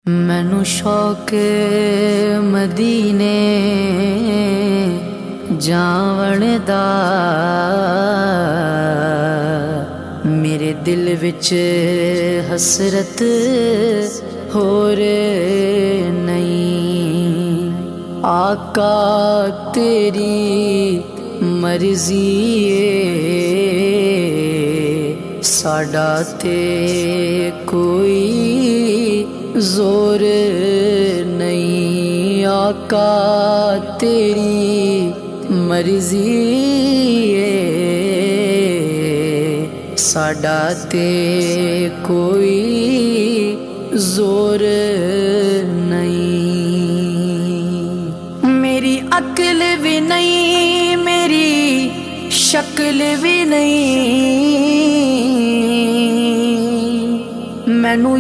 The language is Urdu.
مینوں شوق مدینے جاون دا، میرے دل وچ حسرت ہور نہیں۔ آقا تیری مرضی ہے، ساڈا تے کوئی زور نہیں۔ آقا تیری مرضی ہے، ساڈا تے کوئی زور نہیں۔ میری عقل بھی نہیں، میری شکل بھی نہیں، مینوں